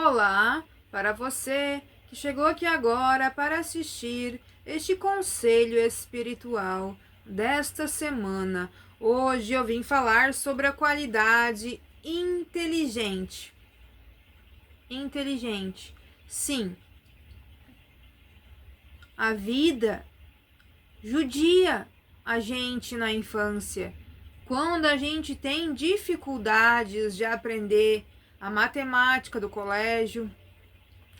Olá, para você que chegou aqui agora para assistir este conselho espiritual desta semana. Hoje eu vim falar sobre a qualidade inteligente. Inteligente. Sim, a vida judia a gente na infância. Quando a gente tem dificuldades de aprender a matemática do colégio,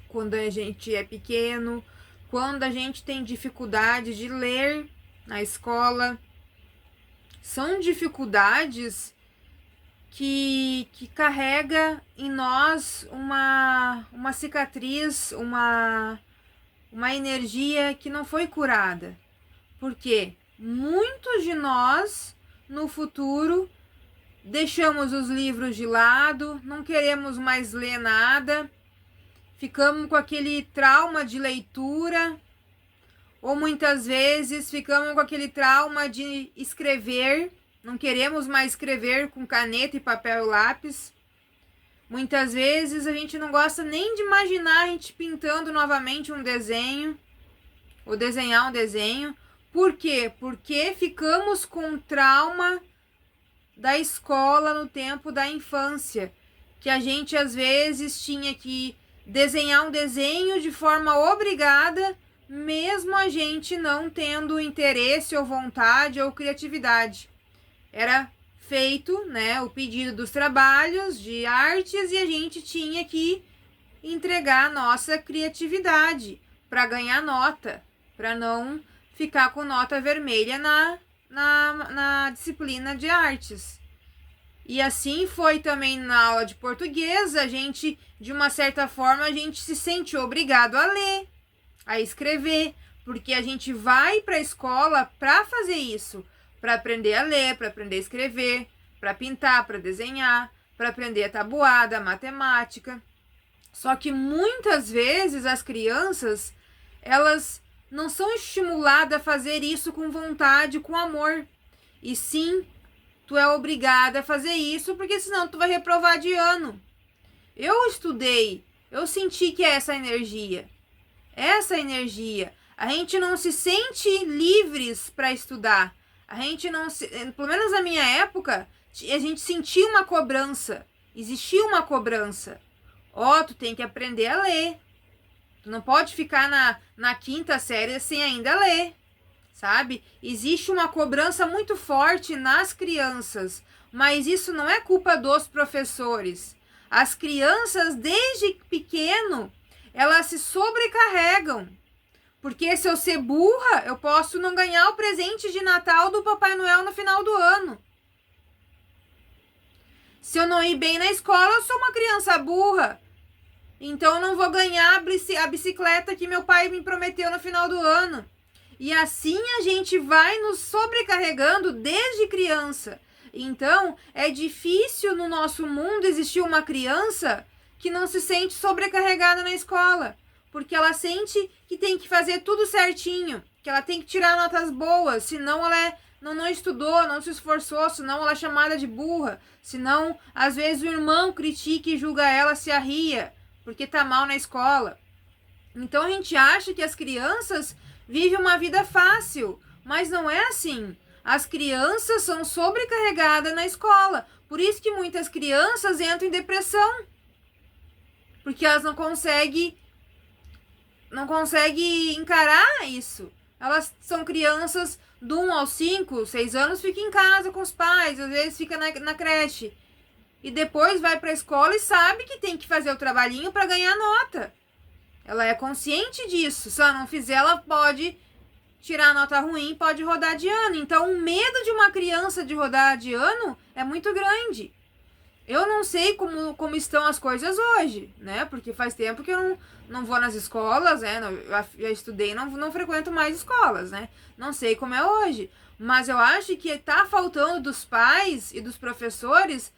quando a gente é pequeno, quando a gente tem dificuldade de ler na escola, são dificuldades que carrega em nós uma cicatriz, uma energia que não foi curada. Porque muitos de nós, no futuro, deixamos os livros de lado, não queremos mais ler nada, ficamos com aquele trauma de leitura, ou muitas vezes ficamos com aquele trauma de escrever, não queremos mais escrever com caneta e papel e lápis. Muitas vezes a gente não gosta nem de imaginar a gente pintando novamente um desenho, ou desenhar um desenho. Por quê? Porque ficamos com trauma da escola no tempo da infância, que a gente às vezes tinha que desenhar um desenho de forma obrigada, mesmo a gente não tendo interesse ou vontade ou criatividade. Era feito, o pedido dos trabalhos de artes e a gente tinha que entregar a nossa criatividade para ganhar nota, para não ficar com nota vermelha na disciplina de artes. E assim foi também na aula de português. A gente, de uma certa forma, a gente se sente obrigado a ler, a escrever, porque a gente vai para a escola para fazer isso, para aprender a ler, para aprender a escrever, para pintar, para desenhar, para aprender a tabuada, a matemática. Só que muitas vezes as crianças, elas não são estimuladas a fazer isso com vontade, com amor. E sim, tu é obrigada a fazer isso, porque senão tu vai reprovar de ano. Eu estudei, eu senti que é essa energia. Essa energia. A gente não se sente livres para estudar. A gente não se... Pelo menos na minha época, a gente sentia uma cobrança. Existia uma cobrança. Tu tem que aprender a ler. Tu não pode ficar na quinta série sem ainda ler, sabe? Existe uma cobrança muito forte nas crianças, mas isso não é culpa dos professores. As crianças, desde pequeno, elas se sobrecarregam. Porque se eu ser burra, eu posso não ganhar o presente de Natal do Papai Noel no final do ano. Se eu não ir bem na escola, eu sou uma criança burra. Então eu não vou ganhar a bicicleta que meu pai me prometeu no final do ano. E assim a gente vai nos sobrecarregando desde criança. Então é difícil no nosso mundo existir uma criança que não se sente sobrecarregada na escola. Porque ela sente que tem que fazer tudo certinho, que ela tem que tirar notas boas, senão ela não estudou, não se esforçou, senão ela é chamada de burra, senão às vezes o irmão critica e julga ela, se arria, porque tá mal na escola. Então a gente acha que as crianças vivem uma vida fácil, mas não é assim. As crianças são sobrecarregadas na escola, por isso que muitas crianças entram em depressão, porque elas não conseguem encarar isso. Elas são crianças do 1 aos 5, 6 anos, ficam em casa com os pais, às vezes fica na creche. E depois vai para a escola e sabe que tem que fazer o trabalhinho para ganhar nota. Ela é consciente disso. Se ela não fizer, ela pode tirar nota ruim, pode rodar de ano. Então, o medo de uma criança de rodar de ano é muito grande. Eu não sei como estão as coisas hoje, Porque faz tempo que eu não vou nas escolas, Eu já estudei, não frequento mais escolas, Não sei como é hoje. Mas eu acho que tá faltando dos pais e dos professores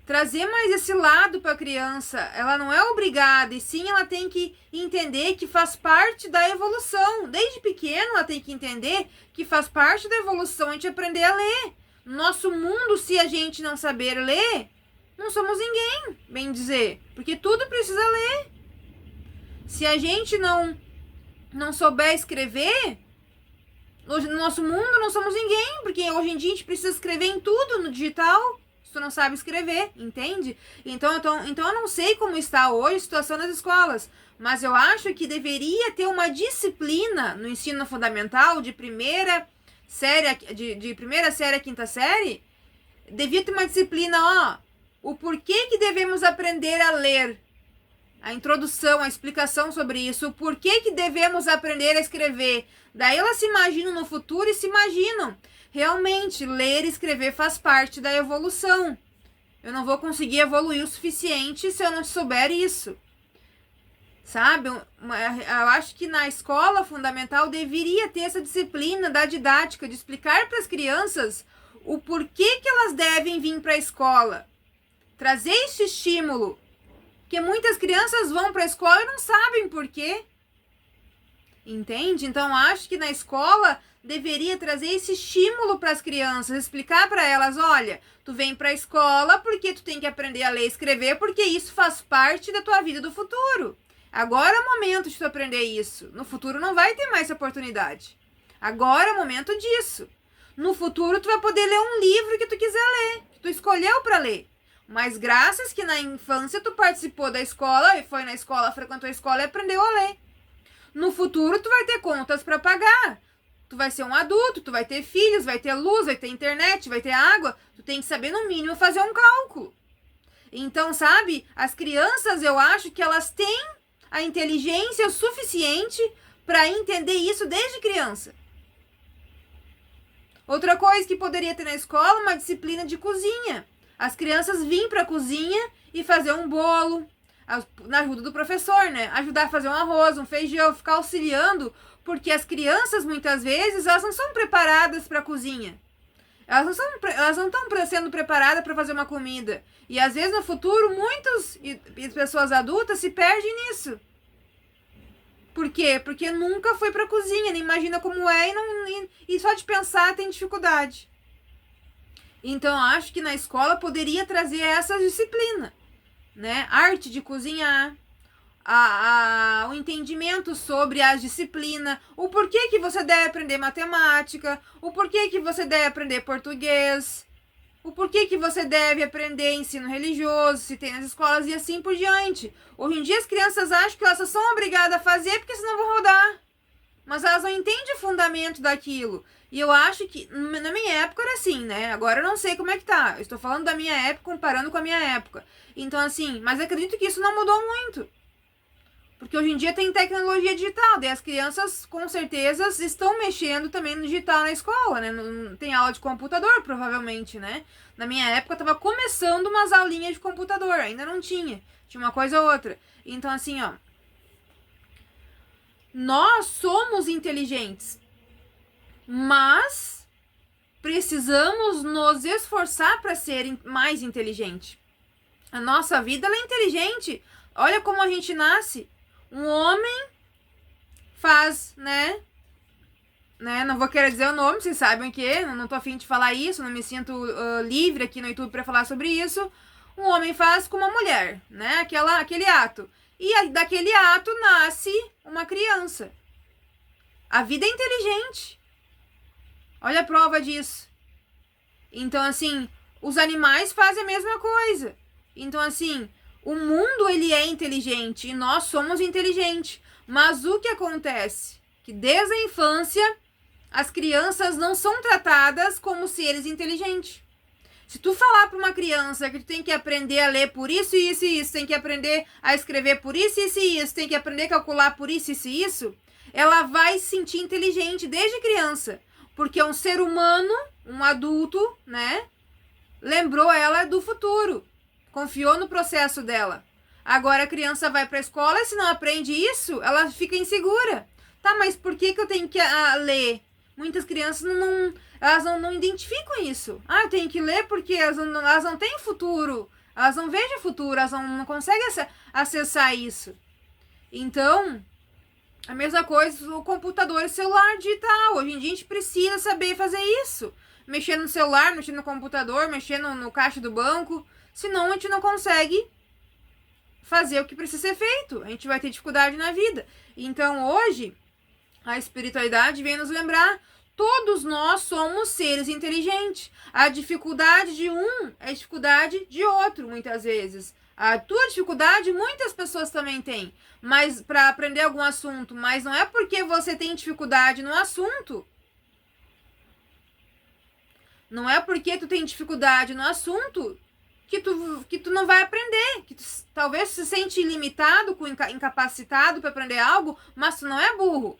trazer mais esse lado para a criança. Ela não é obrigada, e sim ela tem que entender que faz parte da evolução. Desde pequena ela tem que entender que faz parte da evolução a gente aprender a ler. No nosso mundo, se a gente não saber ler, não somos ninguém, bem dizer, porque tudo precisa ler. Se a gente não souber escrever, hoje no nosso mundo não somos ninguém, porque hoje em dia a gente precisa escrever em tudo no digital, se tu não sabe escrever, entende? Então eu não sei como está hoje a situação das escolas, mas eu acho que deveria ter uma disciplina no ensino fundamental de primeira série, de primeira série a quinta série, devia ter uma disciplina, ó, o porquê que devemos aprender a ler, a introdução, a explicação sobre isso, o porquê que devemos aprender a escrever. Daí elas se imaginam no futuro e se imaginam. Realmente, ler e escrever faz parte da evolução. Eu não vou conseguir evoluir o suficiente se eu não souber isso. Sabe? Eu acho que na escola fundamental deveria ter essa disciplina da didática, de explicar para as crianças o porquê que elas devem vir para a escola. Trazer esse estímulo. Porque muitas crianças vão para a escola e não sabem por quê. Entende? Então, acho que na escola deveria trazer esse estímulo para as crianças, explicar para elas, olha, tu vem para a escola porque tu tem que aprender a ler e escrever, porque isso faz parte da tua vida do futuro. Agora é o momento de tu aprender isso. No futuro não vai ter mais essa oportunidade. Agora é o momento disso. No futuro tu vai poder ler um livro que tu quiser ler, que tu escolheu para ler. Mas graças que na infância tu participou da escola, e foi na escola, frequentou a escola e aprendeu a ler. No futuro tu vai ter contas para pagar. Tu vai ser um adulto, tu vai ter filhos, vai ter luz, vai ter internet, vai ter água. Tu tem que saber no mínimo fazer um cálculo. Então, sabe, as crianças, eu acho que elas têm a inteligência suficiente para entender isso desde criança. Outra coisa que poderia ter na escola, uma disciplina de cozinha. As crianças virem para a cozinha e fazer um bolo, na ajuda do professor, né? Ajudar a fazer um arroz, um feijão, ficar auxiliando, porque as crianças, muitas vezes, elas não são preparadas para a cozinha. Elas não estão sendo preparadas para fazer uma comida. E, às vezes, no futuro, muitas pessoas adultas se perdem nisso. Por quê? Porque nunca foi para a cozinha, nem imagina como é, e só de pensar tem dificuldade. Então, acho que na escola poderia trazer essa disciplina, né? Arte de cozinhar, o entendimento sobre as disciplinas, o porquê que você deve aprender matemática, o porquê que você deve aprender português, o porquê que você deve aprender ensino religioso, se tem nas escolas e assim por diante. Hoje em dia as crianças acham que elas só são obrigadas a fazer porque senão vão rodar. Mas elas não entendem o fundamento daquilo. E eu acho que, na minha época era assim, né? Agora eu não sei como é que tá. Eu estou falando da minha época, comparando com a minha época. Então, assim, mas acredito que isso não mudou muito. Porque hoje em dia tem tecnologia digital. Daí as crianças, com certeza, estão mexendo também no digital na escola, né? Tem aula de computador, provavelmente, né? Na minha época, eu tava começando umas aulinhas de computador. Ainda não tinha. Tinha uma coisa ou outra. Então, assim, ó. Nós somos inteligentes, mas precisamos nos esforçar para ser mais inteligente. A nossa vida ela é inteligente. Olha como a gente nasce. Um homem faz, né? Não vou querer dizer o nome, vocês sabem o que. Não tô afim de falar isso, não me sinto livre aqui no YouTube para falar sobre isso. Um homem faz com uma mulher, né? Aquele ato. E daquele ato nasce uma criança. A vida é inteligente. Olha a prova disso. Então, assim, os animais fazem a mesma coisa. Então, assim, o mundo ele é inteligente e nós somos inteligentes. Mas o que acontece? Que desde a infância, as crianças não são tratadas como seres inteligentes. Se tu falar para uma criança que tu tem que aprender a ler por isso, isso e isso, tem que aprender a escrever por isso, isso e isso, tem que aprender a calcular por isso, isso e isso, ela vai se sentir inteligente desde criança. Porque é um ser humano, um adulto, né? Lembrou ela do futuro. Confiou no processo dela. Agora a criança vai para a escola e se não aprende isso, ela fica insegura. Tá, mas por que eu tenho que ler? Muitas crianças elas não identificam isso. Ah, eu tenho que ler porque elas não têm futuro. Elas não veem futuro, elas não conseguem acessar isso. Então, a mesma coisa o computador e celular digital. Hoje em dia a gente precisa saber fazer isso. Mexer no celular, mexer no computador, mexer no caixa do banco, senão a gente não consegue fazer o que precisa ser feito. A gente vai ter dificuldade na vida. Então, hoje, a espiritualidade vem nos lembrar: todos nós somos seres inteligentes. A dificuldade de um é a dificuldade de outro, muitas vezes. A tua dificuldade, muitas pessoas também têm, mas para aprender algum assunto, mas não é porque você tem dificuldade no assunto. Não é porque tu tem dificuldade no assunto que tu não vai aprender, que tu talvez se sente limitado, incapacitado para aprender algo, mas tu não é burro.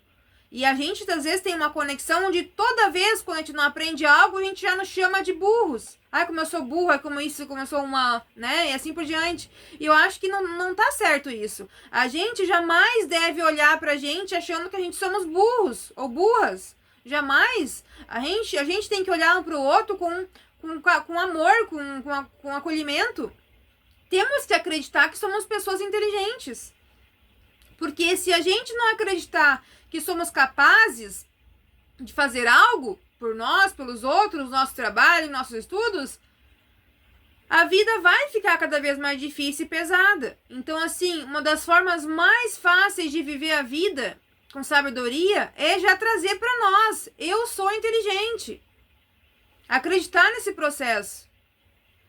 E a gente, às vezes, tem uma conexão onde toda vez quando a gente não aprende algo, a gente já nos chama de burros. Ai, como eu sou burro, ai, como isso, como eu sou uma, né? E assim por diante. E eu acho que não tá certo isso. A gente jamais deve olhar pra gente achando que a gente somos burros ou burras. Jamais. A gente tem que olhar um pro outro com amor, com acolhimento. Temos que acreditar que somos pessoas inteligentes. Porque se a gente não acreditar que somos capazes de fazer algo por nós, pelos outros, nosso trabalho, nossos estudos, a vida vai ficar cada vez mais difícil e pesada. Então, assim, uma das formas mais fáceis de viver a vida com sabedoria é já trazer para nós: eu sou inteligente. Acreditar nesse processo.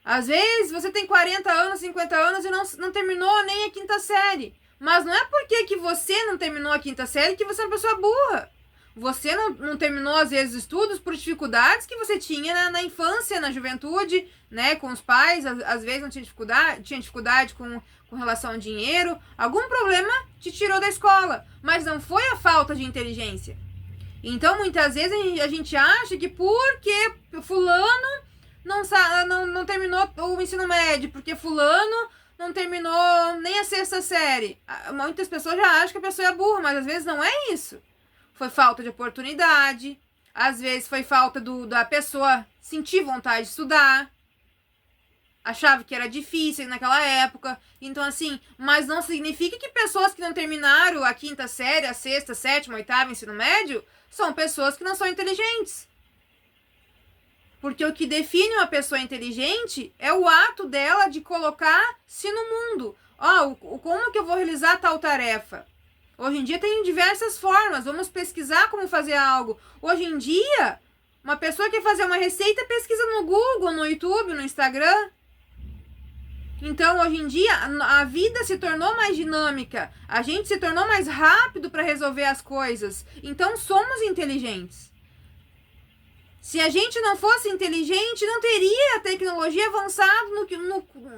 Às vezes você tem 40 anos, 50 anos e não terminou nem a quinta série. Mas não é porque que você não terminou a quinta série que você é uma pessoa burra. Você não terminou, às vezes, estudos por dificuldades que você tinha na infância, na juventude, né? Com os pais, às vezes não tinha dificuldade com relação ao dinheiro. Algum problema te tirou da escola, mas não foi a falta de inteligência. Então, muitas vezes, a gente acha que porque fulano não terminou o ensino médio, porque fulano não terminou nem a sexta série. Muitas pessoas já acham que a pessoa é burra, mas às vezes não é isso. Foi falta de oportunidade, às vezes foi falta da pessoa sentir vontade de estudar, achava que era difícil naquela época. Então, assim, mas não significa que pessoas que não terminaram a quinta série, a sexta, sétima, oitava, ensino médio, são pessoas que não são inteligentes. Porque o que define uma pessoa inteligente é o ato dela de colocar-se no mundo. Como que eu vou realizar tal tarefa? Hoje em dia tem diversas formas. Vamos pesquisar como fazer algo. Hoje em dia, uma pessoa quer fazer uma receita, pesquisa no Google, no YouTube, no Instagram. Então, hoje em dia, a vida se tornou mais dinâmica. A gente se tornou mais rápido para resolver as coisas. Então, somos inteligentes. Se a gente não fosse inteligente, não teria a tecnologia avançado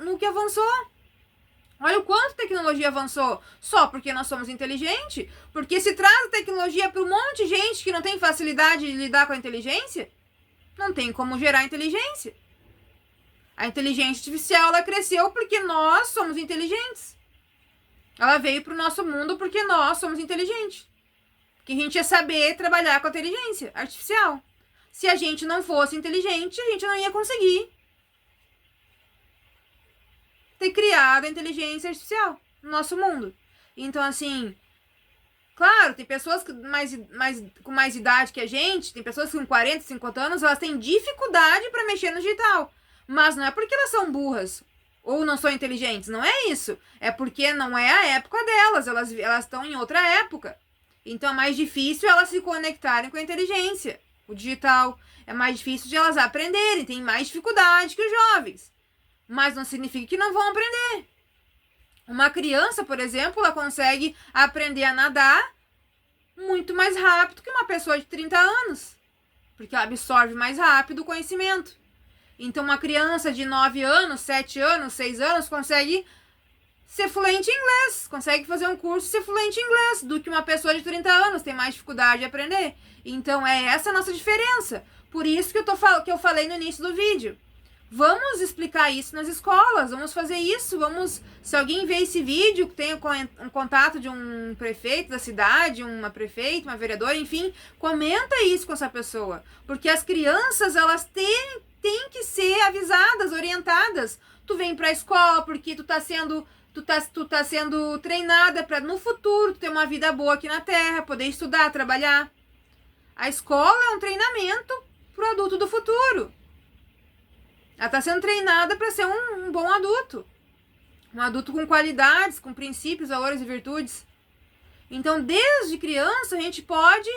no que avançou. Olha o quanto a tecnologia avançou. Só porque nós somos inteligentes? Porque se traz a tecnologia para um monte de gente que não tem facilidade de lidar com a inteligência, não tem como gerar inteligência. A inteligência artificial, ela cresceu porque nós somos inteligentes. Ela veio para o nosso mundo porque nós somos inteligentes. Porque a gente ia saber trabalhar com a inteligência artificial. Se a gente não fosse inteligente, a gente não ia conseguir ter criado a inteligência artificial no nosso mundo. Então, assim, claro, tem pessoas com mais idade que a gente, tem pessoas com 40, 50 anos, elas têm dificuldade para mexer no digital. Mas não é porque elas são burras ou não são inteligentes, não é isso. É porque não é a época delas, elas estão em outra época. Então é mais difícil elas se conectarem com a inteligência. O digital é mais difícil de elas aprenderem, tem mais dificuldade que os jovens. Mas não significa que não vão aprender. Uma criança, por exemplo, ela consegue aprender a nadar muito mais rápido que uma pessoa de 30 anos. Porque ela absorve mais rápido o conhecimento. Então, uma criança de 9 anos, 7 anos, 6 anos consegue ser fluente em inglês. Consegue fazer um curso e ser fluente em inglês do que uma pessoa de 30 anos. Tem mais dificuldade de aprender. Então, é essa a nossa diferença. Por isso que eu falei no início do vídeo. Vamos explicar isso nas escolas, vamos fazer isso, se alguém vê esse vídeo, tem um contato de um prefeito da cidade, uma prefeita, uma vereadora, enfim, comenta isso com essa pessoa, porque as crianças, elas têm que ser avisadas, orientadas. Tu vem pra escola porque tu tá sendo treinada para no futuro tu ter uma vida boa aqui na Terra, poder estudar, trabalhar. A escola é um treinamento pro adulto do futuro. Ela está sendo treinada para ser um bom adulto. Um adulto com qualidades, com princípios, valores e virtudes. Então, desde criança, a gente pode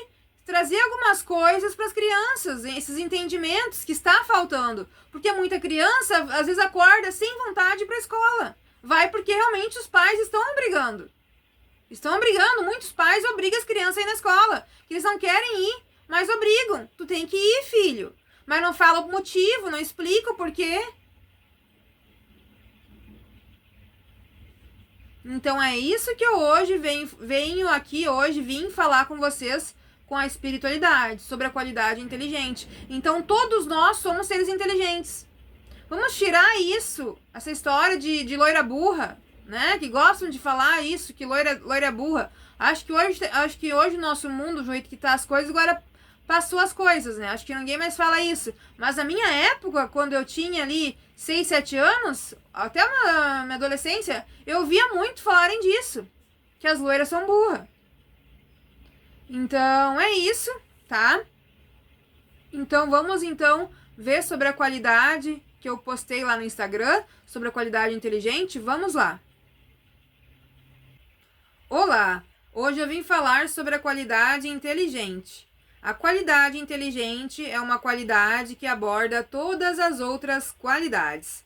trazer algumas coisas para as crianças, esses entendimentos que está faltando. Porque muita criança, às vezes, acorda sem vontade para a escola. Vai porque realmente os pais estão obrigando. Estão obrigando. Muitos pais obrigam as crianças a ir na escola. Que eles não querem ir, mas obrigam. Tu tem que ir, filho. Mas não fala o motivo, não explica o porquê. Então é isso que eu hoje venho aqui hoje, vim falar com vocês com a espiritualidade, sobre a qualidade inteligente. Então todos nós somos seres inteligentes. Vamos tirar isso, essa história de loira burra, né? Que gostam de falar isso, que loira burra. Acho que hoje o nosso mundo, o jeito que tá as coisas, agora passou as coisas, né? Acho que ninguém mais fala isso. Mas na minha época, quando eu tinha ali 6, 7 anos, até a minha adolescência, eu via muito falarem disso. Que as loiras são burras. Então, é isso, tá? Então, vamos ver sobre a qualidade que eu postei lá no Instagram, sobre a qualidade inteligente. Vamos lá. Olá! Hoje eu vim falar sobre a qualidade inteligente. A qualidade inteligente é uma qualidade que aborda todas as outras qualidades.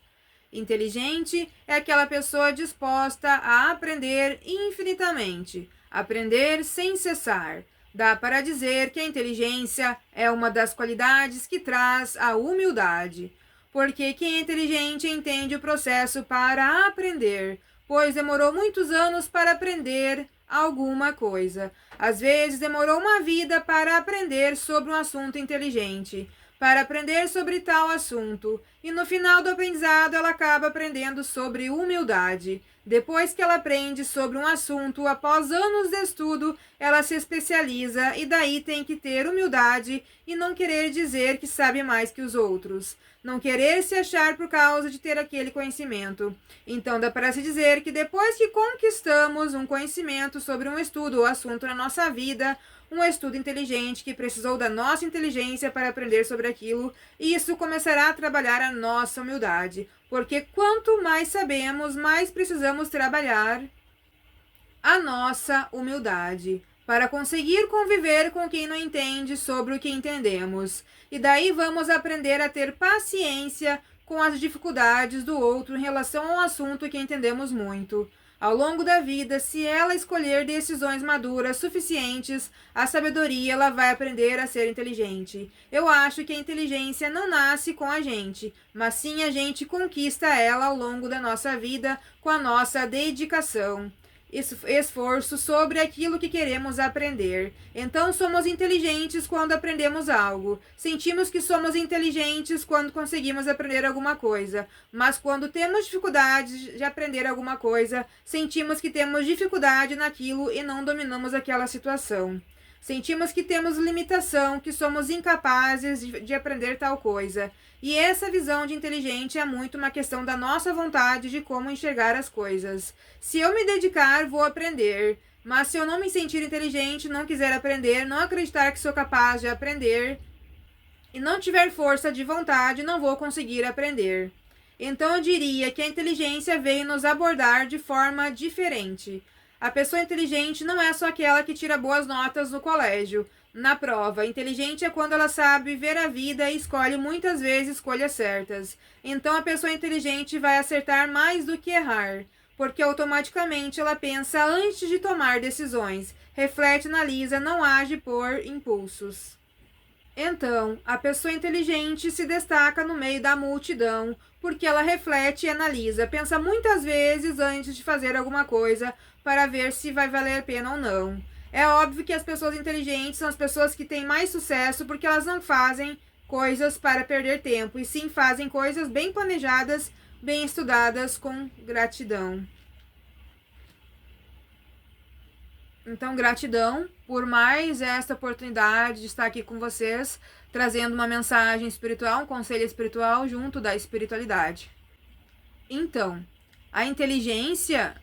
Inteligente é aquela pessoa disposta a aprender infinitamente, aprender sem cessar. Dá para dizer que a inteligência é uma das qualidades que traz a humildade, porque quem é inteligente entende o processo para aprender, pois demorou muitos anos para aprender alguma coisa. Às vezes demorou uma vida para aprender sobre um assunto inteligente, para aprender sobre tal assunto, e no final do aprendizado ela acaba aprendendo sobre humildade. Depois que ela aprende sobre um assunto, após anos de estudo, ela se especializa e daí tem que ter humildade e não querer dizer que sabe mais que os outros. Não querer se achar por causa de ter aquele conhecimento. Então dá para se dizer que depois que conquistamos um conhecimento sobre um estudo ou assunto na nossa vida, um estudo inteligente que precisou da nossa inteligência para aprender sobre aquilo, isso começará a trabalhar a nossa humildade, porque quanto mais sabemos, mais precisamos trabalhar a nossa humildade, para conseguir conviver com quem não entende sobre o que entendemos. E daí vamos aprender a ter paciência com as dificuldades do outro em relação ao assunto que entendemos muito. Ao longo da vida, se ela escolher decisões maduras suficientes, a sabedoria ela vai aprender a ser inteligente. Eu acho que a inteligência não nasce com a gente, mas sim a gente conquista ela ao longo da nossa vida com a nossa dedicação. Esforço sobre aquilo que queremos aprender. Então somos inteligentes quando aprendemos algo. Sentimos que somos inteligentes quando conseguimos aprender alguma coisa. Mas quando temos dificuldade de aprender alguma coisa, sentimos que temos dificuldade naquilo e não dominamos aquela situação. Sentimos que temos limitação, que somos incapazes de aprender tal coisa. E essa visão de inteligente é muito uma questão da nossa vontade de como enxergar as coisas. Se eu me dedicar, vou aprender. Mas se eu não me sentir inteligente, não quiser aprender, não acreditar que sou capaz de aprender e não tiver força de vontade, não vou conseguir aprender. Então eu diria que a inteligência veio nos abordar de forma diferente. A pessoa inteligente não é só aquela que tira boas notas no colégio, na prova. Inteligente é quando ela sabe ver a vida e escolhe muitas vezes escolhas certas. Então a pessoa inteligente vai acertar mais do que errar, porque automaticamente ela pensa antes de tomar decisões, reflete, analisa, não age por impulsos. Então, a pessoa inteligente se destaca no meio da multidão, porque ela reflete e analisa, pensa muitas vezes antes de fazer alguma coisa para ver se vai valer a pena ou não. É óbvio que as pessoas inteligentes são as pessoas que têm mais sucesso porque elas não fazem coisas para perder tempo, e sim fazem coisas bem planejadas, bem estudadas, com gratidão. Então, gratidão por mais esta oportunidade de estar aqui com vocês, trazendo uma mensagem espiritual, um conselho espiritual junto da espiritualidade. Então, a inteligência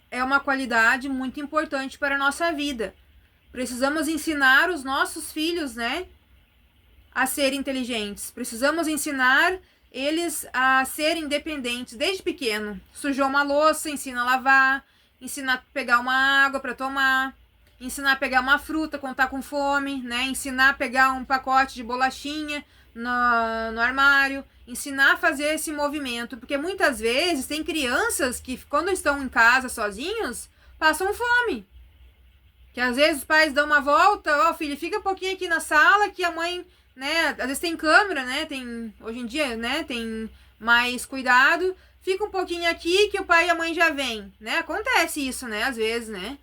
é uma qualidade muito importante para a nossa vida. Precisamos ensinar os nossos filhos, né, a serem inteligentes. Precisamos ensinar eles a serem independentes desde pequeno. Sujou uma louça, ensina a lavar, ensina a pegar uma água para tomar, ensinar a pegar uma fruta quando tá com fome, né? Ensinar a pegar um pacote de bolachinha no armário, ensinar a fazer esse movimento, porque muitas vezes tem crianças que quando estão em casa sozinhos, passam fome. Que às vezes os pais dão uma volta, ó, filho, fica um pouquinho aqui na sala que a mãe, né, às vezes tem câmera, né, hoje em dia, né, tem mais cuidado, fica um pouquinho aqui que o pai e a mãe já vêm, né, acontece isso, né, às vezes, né.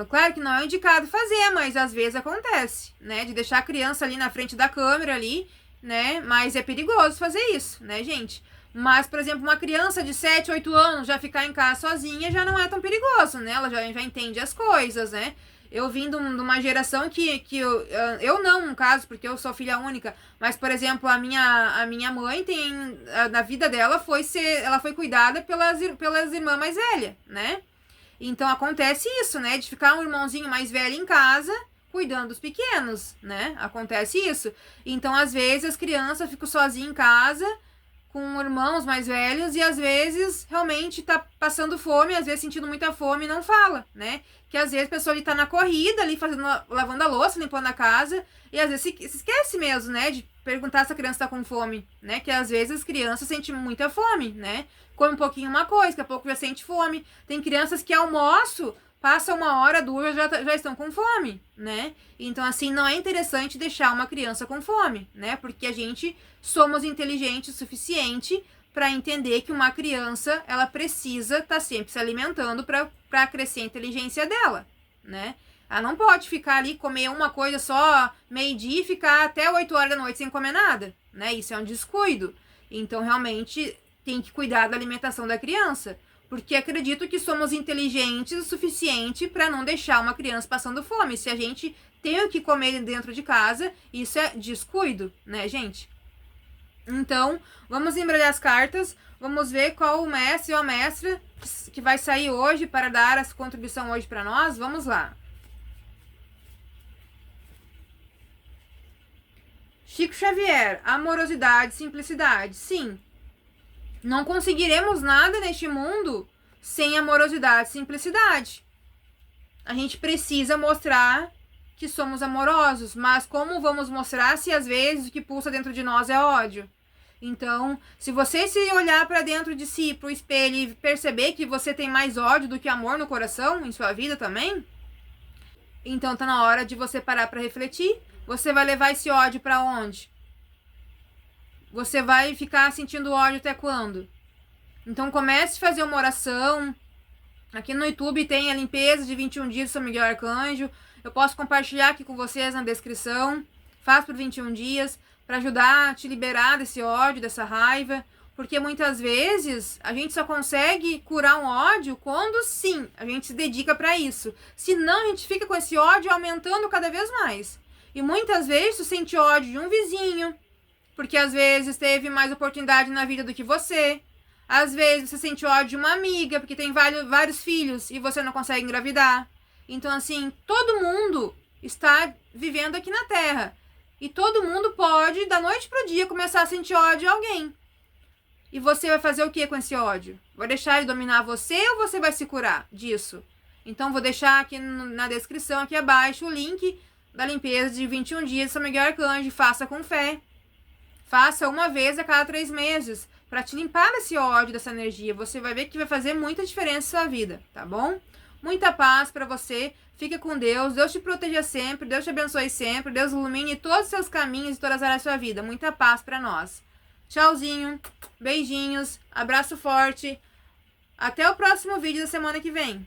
Claro que não é indicado fazer, mas às vezes acontece, né, de deixar a criança ali na frente da câmera ali, né, mas é perigoso fazer isso, né, gente. Mas, por exemplo, uma criança de 7, 8 anos já ficar em casa sozinha já não é tão perigoso, né, ela já entende as coisas, né. Eu vim de uma geração que eu não, no caso, porque eu sou filha única, mas, por exemplo, a minha mãe tem, na vida dela ela foi cuidada pelas irmãs mais velhas, né. Então acontece isso, né? De ficar um irmãozinho mais velho em casa cuidando dos pequenos, né? Acontece isso. Então, às vezes, as crianças ficam sozinhas em casa com irmãos mais velhos e às vezes realmente tá passando fome, às vezes sentindo muita fome e não fala, né? Que às vezes a pessoa ali tá na corrida, ali lavando a louça, limpando a casa, e às vezes se esquece mesmo, né? De perguntar se a criança tá com fome, né? Que às vezes as crianças sentem muita fome, né? Come um pouquinho uma coisa, daqui a pouco já sente fome. Tem crianças que almoço, passa 1 hora, 2, já estão com fome, né? Então, assim, não é interessante deixar uma criança com fome, né? Porque a gente somos inteligentes o suficiente para entender que uma criança, ela precisa estar sempre se alimentando para crescer a inteligência dela, né? Ela não pode ficar ali, comer uma coisa só meio-dia e ficar até 8 horas da noite sem comer nada, né? Isso é um descuido. Então, realmente, tem que cuidar da alimentação da criança. Porque acredito que somos inteligentes o suficiente para não deixar uma criança passando fome. Se a gente tem o que comer dentro de casa, isso é descuido, né, gente? Então, vamos embrulhar as cartas. Vamos ver qual o mestre ou a mestra que vai sair hoje para dar essa contribuição hoje para nós. Vamos lá. Chico Xavier, amorosidade, simplicidade. Sim. Não conseguiremos nada neste mundo sem amorosidade e simplicidade. A gente precisa mostrar que somos amorosos, mas como vamos mostrar se às vezes o que pulsa dentro de nós é ódio? Então, se você se olhar para dentro de si, para o espelho e perceber que você tem mais ódio do que amor no coração, em sua vida também, então tá na hora de você parar para refletir. Você vai levar esse ódio para onde? Você vai ficar sentindo ódio até quando? Então comece a fazer uma oração. Aqui no YouTube tem a limpeza de 21 dias do São Miguel Arcanjo. Eu posso compartilhar aqui com vocês na descrição. Faz por 21 dias para ajudar a te liberar desse ódio, dessa raiva. Porque muitas vezes a gente só consegue curar um ódio quando sim, a gente se dedica para isso. Senão a gente fica com esse ódio aumentando cada vez mais. E muitas vezes tu sente ódio de um vizinho, porque às vezes teve mais oportunidade na vida do que você. Às vezes você sente ódio de uma amiga, porque tem vários filhos e você não consegue engravidar. Então, assim, todo mundo está vivendo aqui na Terra. E todo mundo pode, da noite pro dia, começar a sentir ódio de alguém. E você vai fazer o que com esse ódio? Vai deixar ele dominar você ou você vai se curar disso? Então, vou deixar aqui na descrição, aqui abaixo, o link da limpeza de 21 dias de São Miguel Arcanjo. Faça com fé. Faça uma vez a cada 3 meses. Para te limpar esse ódio, dessa energia. Você vai ver que vai fazer muita diferença na sua vida, tá bom? Muita paz para você. Fica com Deus. Deus te proteja sempre. Deus te abençoe sempre. Deus ilumine todos os seus caminhos e todas as áreas da sua vida. Muita paz para nós. Tchauzinho. Beijinhos. Abraço forte. Até o próximo vídeo da semana que vem.